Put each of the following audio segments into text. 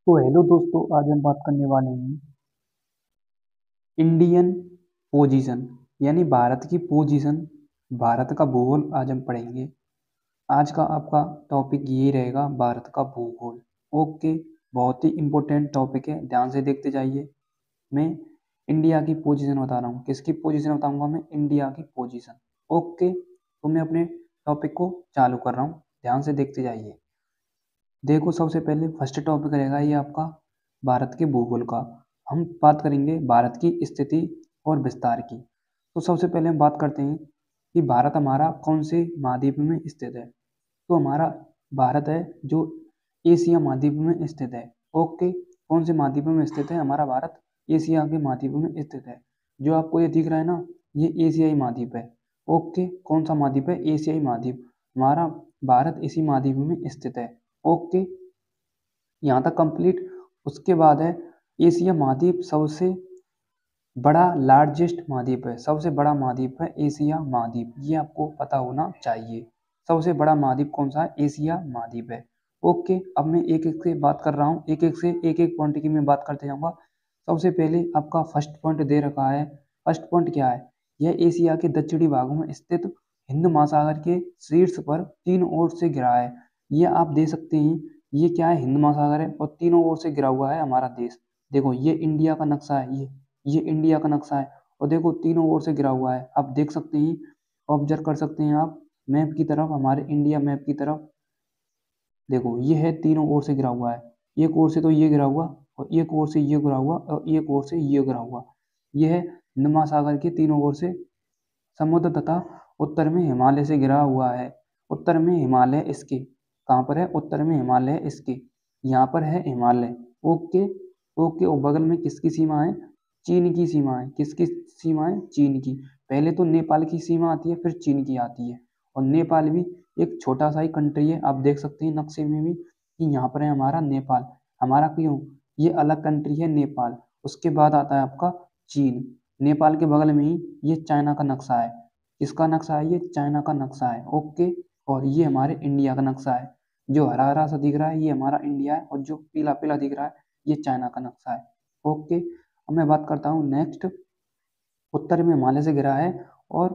तो हेलो दोस्तों, आज हम बात करने वाले हैं इंडियन पोजीशन यानी भारत की पोजीशन, भारत का भूगोल आज हम पढ़ेंगे। आज का आपका टॉपिक यही रहेगा, भारत का भूगोल। ओके, बहुत ही इम्पोर्टेंट टॉपिक है, ध्यान से देखते जाइए। मैं इंडिया की पोजीशन बता रहा हूँ। किसकी पोजीशन बताऊंगा? मैं इंडिया की पोजीशन। ओके, तो मैं अपने टॉपिक को चालू कर रहा हूँ, ध्यान से देखते जाइए। देखो, सबसे पहले फर्स्ट टॉपिक रहेगा ये आपका भारत के भूगोल का। हम बात करेंगे भारत की स्थिति और विस्तार की। तो सबसे पहले हम बात करते हैं कि भारत हमारा कौन से महाद्वीप में स्थित है। तो हमारा भारत है जो एशिया महाद्वीप में स्थित है। ओके, कौन से महाद्वीप में स्थित है? हमारा भारत एशिया के महाद्वीप में स्थित है। जो आपको ये दिख रहा है ना, ये एशियाई महाद्वीप है। ओके, कौन सा महाद्वीप है? एशियाई महाद्वीप। हमारा भारत इसी महाद्वीप में स्थित है। ओके, यहाँ तक कंप्लीट। उसके बाद है एशिया महाद्वीप सबसे बड़ा लार्जेस्ट महाद्वीप है। सबसे बड़ा महाद्वीप है एशिया महाद्वीप, ये आपको पता होना चाहिए। सबसे बड़ा महाद्वीप कौन सा है? एशिया महाद्वीप है। ओके, अब मैं एक एक से बात कर रहा हूँ, एक एक से एक एक पॉइंट की मैं बात करते जाऊंगा। सबसे पहले आपका फर्स्ट पॉइंट दे रखा है। फर्स्ट पॉइंट क्या है? यह एशिया के दक्षिणी भागों में स्थित हिंद महासागर के शीर्ष पर तीन ओर से घिरा है। ये आप दे सकते हैं, ये क्या है? हिंद महासागर है और तीनों ओर से घिरा हुआ है हमारा देश। देखो, ये इंडिया का नक्शा है, ये इंडिया का नक्शा है और देखो तीनों ओर से घिरा हुआ है। आप देख सकते हैं, ऑब्जर्व कर सकते हैं आप मैप की तरफ, हमारे इंडिया मैप की तरफ। देखो, ये है तीनों ओर से घिरा हुआ है। एक ओर से तो ये घिरा हुआ और एक ओर से ये घिरा हुआ और एक ओर से ये घिरा हुआ। ये है हिंद महासागर के तीनों ओर से समुद्र तथा उत्तर में हिमालय से घिरा हुआ है। उत्तर में हिमालय इसके कहाँ पर है? उत्तर में हिमालय इसके यहाँ पर है हिमालय। ओके, ओके, और बगल में किसकी सीमा है? चीन की सीमा है। किसकी सीमा है? चीन की। पहले तो नेपाल की सीमा आती है, फिर चीन की आती है। और नेपाल भी एक छोटा सा ही कंट्री है। आप देख सकते हैं नक्शे में भी कि यहाँ पर है हमारा नेपाल। हमारा क्यों? ये अलग कंट्री है नेपाल। उसके बाद आता है आपका चीन। नेपाल के बगल में ही ये चाइना का नक्शा है। किसका नक्शा है? ये चाइना का नक्शा है। ओके, और ये हमारे इंडिया का नक्शा है। जो हरा हरा सा दिख रहा है ये हमारा इंडिया है और जो पीला पीला दिख रहा है ये चाइना का नक्शा है। ओके, अब मैं बात करता हूँ नेक्स्ट। उत्तर में हिमालय से घिरा है और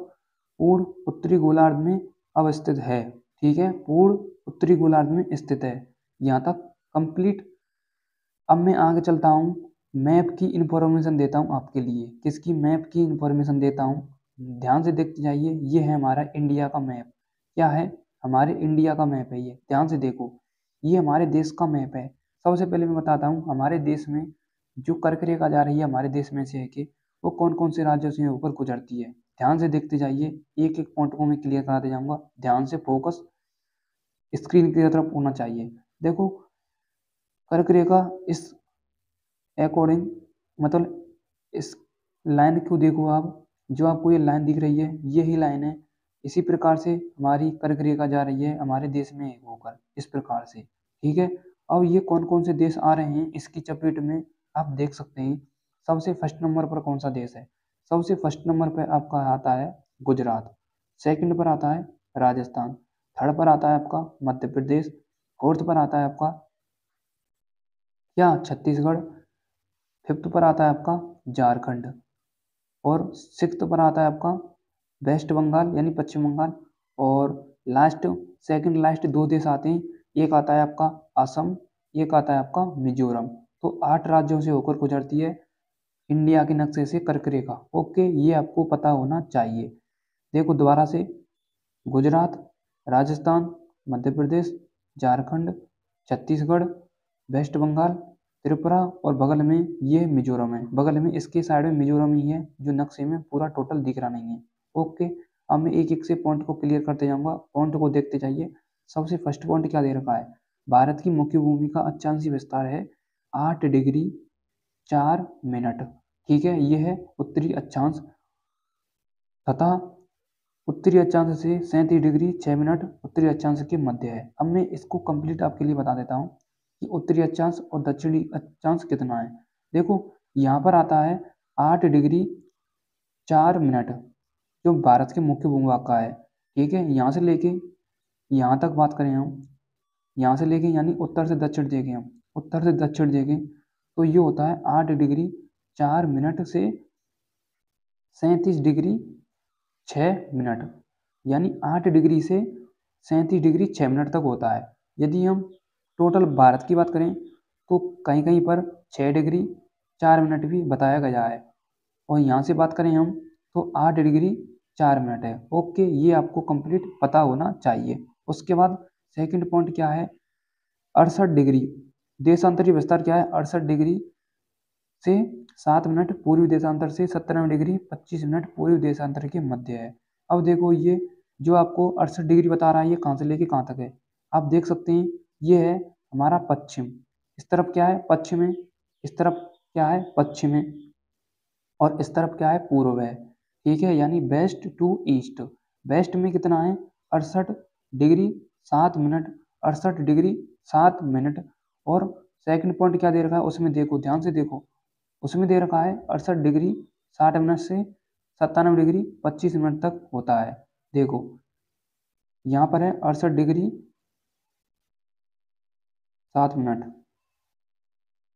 पूर्ण उत्तरी गोलार्ध में अवस्थित है। ठीक है, पूर्ण उत्तरी गोलार्ध में स्थित है। यहाँ तक कंप्लीट। अब मैं आगे चलता हूँ, मैप की इंफॉर्मेशन देता हूँ आपके लिए। किसकी? मैप की इंफॉर्मेशन देता हूँ। ध्यान से देखते जाइए, ये है हमारा इंडिया का मैप। क्या है? हमारे इंडिया का मैप है ये, ध्यान से देखो। ये हमारे देश का मैप है। सबसे पहले मैं बताता हूँ हमारे देश में जो कर्क रेखा जा रही है हमारे देश में से है कि वो कौन कौन से राज्यों से होकर गुजरती है। ध्यान से देखते जाइए, एक एक पॉइंट को मैं क्लियर कराते जाऊंगा। ध्यान से फोकस स्क्रीन की तरफ होना चाहिए। देखो, कर्क रेखा इस अकॉर्डिंग, मतलब इस लाइन को देखो आप। जो आपको ये लाइन दिख रही है यही लाइन है। इसी प्रकार से हमारी कर्क रेखा जा रही है हमारे देश में होकर, इस प्रकार से। ठीक है, अब ये कौन कौन से देश आ रहे हैं इसकी चपेट में आप देख सकते हैं। सबसे फर्स्ट नंबर पर कौन सा देश है? सबसे फर्स्ट नंबर पर आपका आता है गुजरात। सेकंड पर आता है राजस्थान। थर्ड पर आता है आपका मध्य प्रदेश। फोर्थ पर आता है आपका क्या? छत्तीसगढ़। फिफ्थ पर आता है आपका झारखंड। और सिक्स्थ पर आता है आपका वेस्ट बंगाल यानी पश्चिम बंगाल। और लास्ट, सेकंड लास्ट दो देश आते हैं। एक आता है आपका असम, एक आता है आपका मिजोरम। तो 8 राज्यों से होकर गुजरती है इंडिया के नक्शे से कर्क रेखा। ओके, ये आपको पता होना चाहिए। देखो दोबारा से, गुजरात, राजस्थान, मध्य प्रदेश, झारखंड, छत्तीसगढ़, वेस्ट बंगाल, त्रिपुरा और बगल में ये मिजोरम है। बगल में इसके साइड में मिजोरम ही है जो नक्शे में पूरा टोटल दिख रहा नहीं है। ओके, अब मैं एक एक से पॉइंट को क्लियर करते जाऊंगा, पॉइंट को देखते जाइए। सबसे फर्स्ट पॉइंट क्या दे रखा है? भारत की मुख्य भूमि का अक्षांशीय विस्तार है 8 डिग्री 4 मिनट। ठीक है, ये है उत्तरी अक्षांश तथा उत्तरी अक्षांश से 37 डिग्री 6 मिनट उत्तरी अक्षांश के मध्य है। अब मैं इसको कंप्लीट आपके लिए बता देता हूँ कि उत्तरी अक्षांश और दक्षिणी अक्षांश कितना है। देखो, यहाँ पर आता है 8 डिग्री 4 मिनट जो भारत के मुख्य भूभाग का है। ठीक है, यहाँ से लेके यहाँ तक बात करें हम, यहाँ से लेके यानी उत्तर से दक्षिण देखें हम, उत्तर से दक्षिण देखें तो ये होता है 8 डिग्री 4 मिनट से 37 डिग्री 6 मिनट, यानी 8 डिग्री से 37 डिग्री 6 मिनट तक होता है। यदि हम टोटल भारत की बात करें तो कहीं कहीं पर 6 डिग्री 4 मिनट भी बताया गया है, और यहाँ से बात करें हम तो 8 डिग्री 4 मिनट है। ओके, ये आपको कंप्लीट पता होना चाहिए। उसके बाद सेकंड पॉइंट क्या है, 68 डिग्री देशांतरी विस्तार क्या है, 68 डिग्री से 7 मिनट पूर्वी देशांतर से 97 डिग्री 25 मिनट पूर्वी देशांतर के मध्य है। अब देखो ये जो आपको 68 डिग्री बता रहा है ये कहाँ से लेके कहाँ तक है, आप देख सकते हैं ये है हमारा पश्चिम, इस तरफ क्या है पश्चिम है, इस तरफ क्या है पश्चिम है, और इस तरफ क्या है पूर्व है। ठीक है, यानी वेस्ट टू ईस्ट। वेस्ट में कितना है 68 डिग्री 7 मिनट, 68 डिग्री 7 मिनट। और सेकंड पॉइंट क्या दे रखा है उसमें देखो, ध्यान से देखो, उसमें दे रखा है 68 डिग्री 60 मिनट से 97 डिग्री 25 मिनट तक होता है। देखो यहाँ पर है 68 डिग्री 7 मिनट,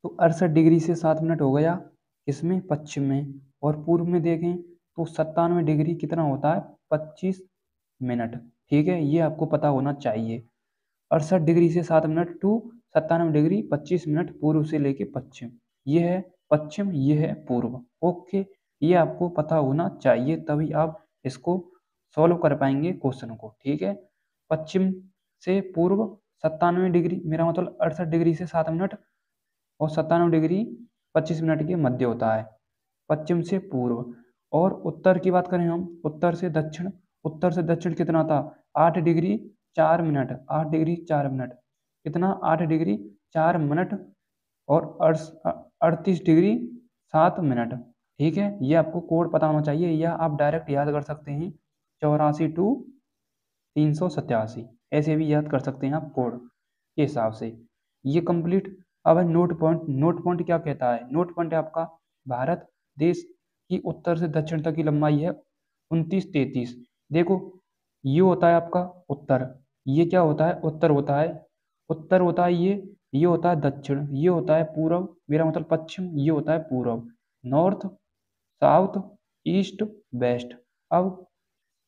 तो 68 डिग्री से 7 मिनट हो गया इसमें पश्चिम में, और पूर्व में देखें तो 97 डिग्री कितना होता है 25 मिनट। ठीक है, ये आपको पता होना चाहिए। 68 डिग्री से 7 मिनट टू 97 डिग्री 25 मिनट पूर्व से लेके पश्चिम, ये है पश्चिम, ये है पूर्व। ओके, ये आपको पता होना चाहिए, तभी आप इसको सॉल्व कर पाएंगे क्वेश्चन को। ठीक है, पश्चिम से पूर्व 97 डिग्री, मेरा मतलब 68 डिग्री से 7 मिनट और 97 डिग्री 25 मिनट के मध्य होता है पश्चिम से पूर्व। और उत्तर की बात करें हम, उत्तर से दक्षिण, उत्तर से दक्षिण कितना था 8 डिग्री 4 मिनट, 8 डिग्री 4 मिनट, कितना 8 डिग्री 4 मिनट और 38 डिग्री 7 मिनट। ठीक है, ये आपको कोड पता होना चाहिए, या आप डायरेक्ट याद कर सकते हैं 84 टू 387, ऐसे भी याद कर सकते हैं आप कोड के हिसाब से। ये कंप्लीट। अब है नोट पॉइंट। नोट पॉइंट क्या कहता है, नोट पॉइंट है आपका भारत देश की उत्तर से दक्षिण तक की लंबाई है 29-33। देखो ये होता है आपका उत्तर, ये क्या होता है उत्तर होता है, उत्तर होता है ये होता है दक्षिण, ये होता है पूर्व, मेरा मतलब पश्चिम, ये होता है पूर्व, नॉर्थ साउथ ईस्ट वेस्ट। अब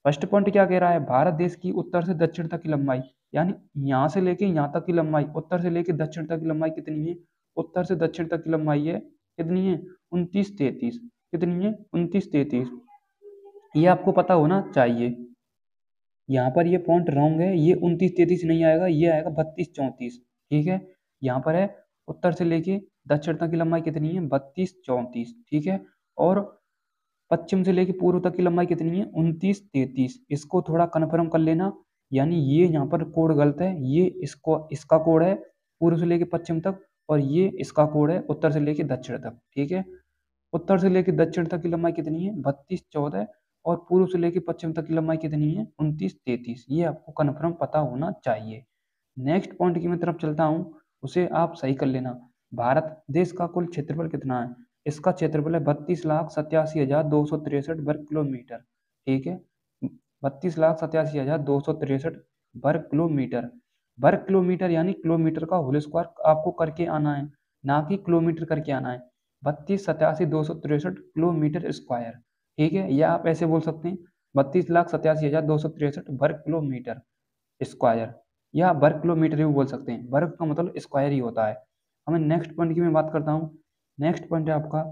फर्स्ट पॉइंट क्या कह रहा है, भारत देश की उत्तर से दक्षिण तक की लंबाई, यानी यहाँ से लेके यहाँ तक की लंबाई, उत्तर से लेके दक्षिण तक की लंबाई कितनी है, उत्तर से दक्षिण तक की लंबाई है कितनी है 29-33, कितनी है 29-33, ये आपको पता होना चाहिए। यहाँ पर ये पॉइंट रॉन्ग है, ये 29-33 नहीं आएगा, ये आएगा 32-34। ठीक है, यहाँ पर है उत्तर से लेके दक्षिण तक की लंबाई कितनी है 32-34। ठीक है, और पश्चिम से लेके पूर्व तक की लंबाई कितनी है 29-33, इसको थोड़ा कन्फर्म कर लेना। यानी ये यहाँ पर कोड गलत है, ये इसको इसका कोड है पूर्व से लेके पश्चिम तक, और ये इसका कोड है उत्तर से लेके दक्षिण तक। ठीक है, उत्तर से लेके दक्षिण तक की लंबाई कितनी है 32-14, और पूर्व से लेके पश्चिम तक की लंबाई कितनी है 29-33, ये आपको कन्फर्म पता होना चाहिए। नेक्स्ट पॉइंट की मैं तरफ चलता हूँ, उसे आप सही कर लेना। भारत देश का कुल क्षेत्रफल कितना है, इसका क्षेत्रफल है 32,87,263 वर्ग किलोमीटर। ठीक है, 32,87,263 वर्ग किलोमीटर। वर्ग किलोमीटर यानी किलोमीटर का होल स्क्वायर आपको करके आना है, ना कि किलोमीटर करके आना है। 32,87,263 किलोमीटर स्क्वायर। ठीक है, या आप ऐसे बोल सकते हैं 32,87,263 वर्ग किलोमीटर स्क्वायर, या वर्ग किलोमीटर भी बोल सकते हैं, वर्ग का मतलब स्क्वायर ही होता है। हमें नेक्स्ट पॉइंट की मैं बात करता हूँ। नेक्स्ट पॉइंट है आपका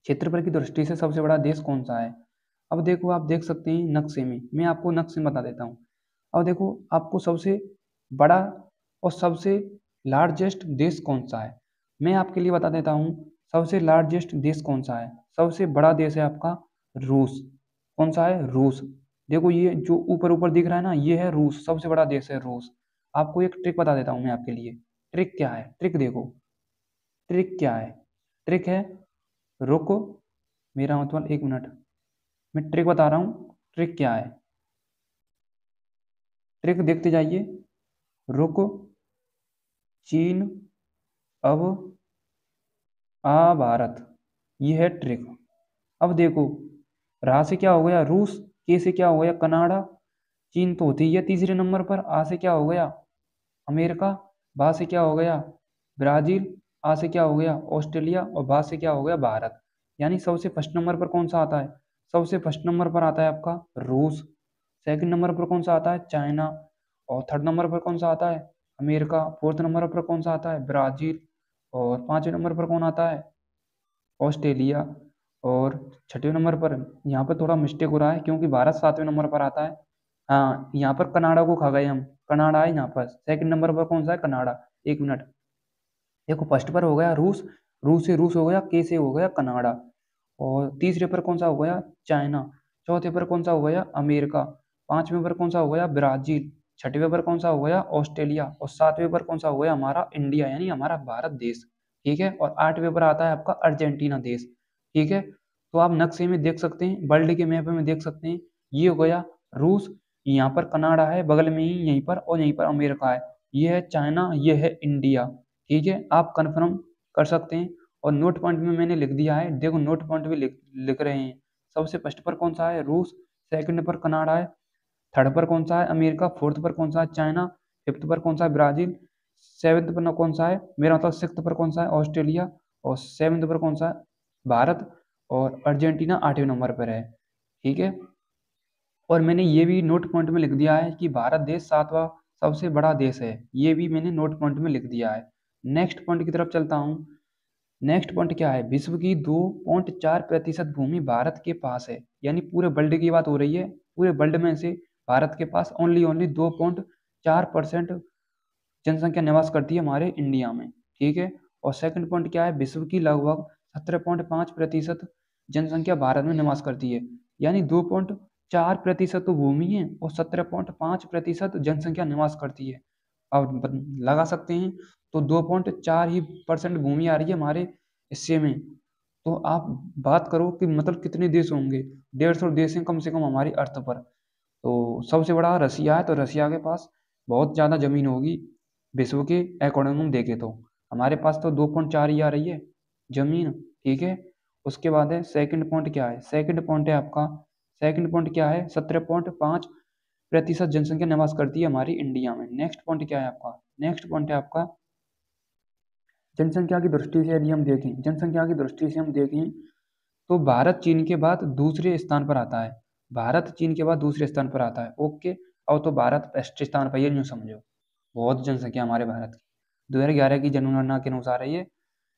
क्षेत्रफल की दृष्टि से सबसे बड़ा देश कौन सा है। अब देखो आप देख सकते हैं नक्शे में, मैं आपको नक्शे में बता देता हूँ। अब देखो आपको सबसे बड़ा और सबसे लार्जेस्ट देश कौन सा है, मैं आपके लिए बता देता हूँ। सबसे लार्जेस्ट देश कौन सा है, सबसे बड़ा देश है आपका रूस। कौन सा है, रूस। देखो ये जो ऊपर ऊपर दिख रहा है ना, ये है रूस, सबसे बड़ा देश है रूस। आपको एक ट्रिक बता देता हूँ मैं आपके लिए। ट्रिक क्या है, ट्रिक देखो, ट्रिक क्या है, ट्रिक है, रुको, मेरा मतलब 1 मिनट, मैं ट्रिक बता रहा हूँ, ट्रिक क्या है, ट्रिक देखते जाइए। रुको, चीन अब आ भारत, ये है ट्रिक। अब देखो रा से क्या हो गया रूस, के से क्या हो गया कनाडा, चीन तो होती है तीसरे नंबर पर, आ से क्या हो गया अमेरिका, बा से क्या हो गया ब्राजील, आ से क्या हो गया ऑस्ट्रेलिया, और बा से क्या हो गया भारत। यानी सबसे फर्स्ट नंबर पर कौन सा आता है, सबसे फर्स्ट नंबर पर आता है आपका रूस, सेकंड नंबर पर कौन सा आता है चाइना, और थर्ड नंबर पर कौन सा आता है अमेरिका, फोर्थ नंबर पर कौन सा आता है ब्राजील, और पांचवें नंबर पर कौन आता है ऑस्ट्रेलिया, और छठवें नंबर पर यहाँ पर थोड़ा मिस्टेक हो रहा है क्योंकि भारत सातवें नंबर पर आता है। हाँ, यहाँ पर कनाडा को खा गए हम, कनाडा है यहाँ पर सेकंड नंबर पर कौन सा है कनाडा। एक मिनट, देखो फर्स्ट पर हो गया रूस, रूस से रूस हो गया, के से हो गया कनाडा, और तीसरे पर कौन सा हो गया चाइना, चौथे पर कौन सा हो गया अमेरिका, पांचवें पर कौन सा हो गया ब्राजील, छठवें पर कौन सा हो गया ऑस्ट्रेलिया, और सातवें पर कौन सा हो गया हमारा इंडिया यानी हमारा भारत देश। ठीक है, और आठवें पर आता है आपका अर्जेंटीना देश। ठीक है, तो आप नक्शे में देख सकते हैं, वर्ल्ड के मैप में देख सकते हैं, ये हो गया रूस, यहाँ पर कनाडा है बगल में ही यहीं पर, और यहीं पर अमेरिका है, ये है चाइना, ये है इंडिया। ठीक है, आप कंफर्म कर सकते हैं, और नोट पॉइंट में मैंने लिख दिया है, देखो नोट पॉइंट भी लिख रहे हैं। सबसे फर्स्ट पर कौन सा है रूस, सेकंड पर कनाडा है, थर्ड पर कौन सा है अमेरिका, फोर्थ पर कौन सा है चाइना, फिफ्थ पर कौन सा है ब्राजील, सेवेंथ पर कौन सा है मेरा मतलब सिक्स्थ पर कौन सा है ऑस्ट्रेलिया, और सेवेंथ पर कौन सा है भारत, और अर्जेंटीना आठवें नंबर पर है। ठीक है, और मैंने ये भी नोट पॉइंट में लिख दिया है कि भारत देश सातवां सबसे बड़ा देश है, ये भी मैंने नोट पॉइंट में लिख दिया है। नेक्स्ट पॉइंट की तरफ चलता हूँ। नेक्स्ट पॉइंट क्या है, विश्व की 2.4% भूमि भारत के पास है, यानी पूरे वर्ल्ड की बात हो रही है, पूरे वर्ल्ड में से भारत के पास ओनली ओनली 2.4% जनसंख्या निवास करती है हमारे इंडिया में। ठीक है, और सेकंड पॉइंट क्या है, विश्व की लगभग 17.5% जनसंख्या भारत में निवास करती है, यानी 2.4% तो भूमि है और 17.5% जनसंख्या निवास करती है। अब लगा सकते हैं, तो 2.4 ही परसेंट भूमि आ रही है हमारे हिस्से में, तो आप बात करो कि मतलब कितने देश होंगे, 150 देश हैं कम से कम हमारी अर्थ पर। तो सबसे बड़ा रसिया है, तो रसिया के पास बहुत ज़्यादा जमीन होगी विश्व के अकॉर्डिंग हम देखें तो, हमारे पास तो 2.4 ही आ रही है जमीन। ठीक है, उसके बाद है सेकंड पॉइंट क्या है, सेकंड पॉइंट है आपका, सेकंड पॉइंट क्या है 17.5% जनसंख्या निवास करती है हमारी इंडिया में। नेक्स्ट पॉइंट क्या है आपका, नेक्स्ट पॉइंट है आपका जनसंख्या की दृष्टि से यदि हम देखें, जनसंख्या की दृष्टि से हम देखें तो भारत चीन के बाद दूसरे स्थान पर आता है, भारत चीन के बाद दूसरे स्थान पर आता है। ओके, और तो भारत फर्स्ट स्थान पर, ये न्यू समझो, बहुत जनसंख्या हमारे भारत की 2011 की जनगणना के अनुसार है ये,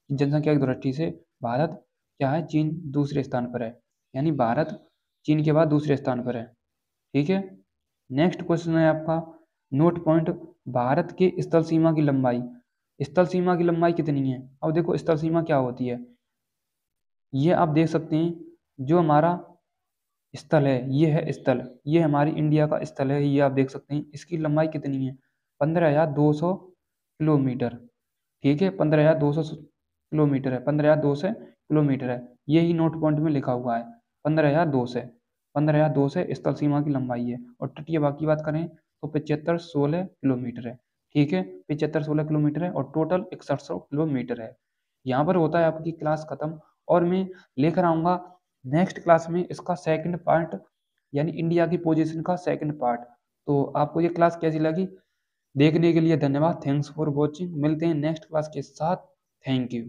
जनसंख्या की दृष्टि से भारत क्या है, चीन दूसरे स्थान पर है, यानी भारत चीन के बाद दूसरे स्थान पर है। ठीक है, नेक्स्ट क्वेश्चन है आपका नोट पॉइंट, भारत के स्थल सीमा की लंबाई, स्थल सीमा की लंबाई कितनी है। अब देखो स्थल सीमा क्या होती है, ये आप देख सकते हैं, जो हमारा स्थल है ये है स्थल, ये हमारी इंडिया का स्थल है, ये आप देख सकते हैं, इसकी लंबाई कितनी है 15,200 किलोमीटर। ठीक है, 15,200 किलोमीटर है, 15,200 किलोमीटर है, यही नोट पॉइंट में लिखा हुआ है 15,200, 15,200 स्थल सीमा की लंबाई है। और तटीय भाग की बात करें तो 7516 किलोमीटर है। ठीक है, 7516 किलोमीटर है, और टोटल 6100 किलोमीटर है। यहाँ पर होता है आपकी क्लास खत्म, और मैं लेकर आऊँगा नेक्स्ट क्लास में इसका सेकंड पार्ट, यानी इंडिया की पोजीशन का सेकंड पार्ट। तो आपको ये क्लास कैसी लगी, देखने के लिए धन्यवाद, थैंक्स फॉर वॉचिंग, मिलते हैं नेक्स्ट क्लास के साथ, थैंक यू।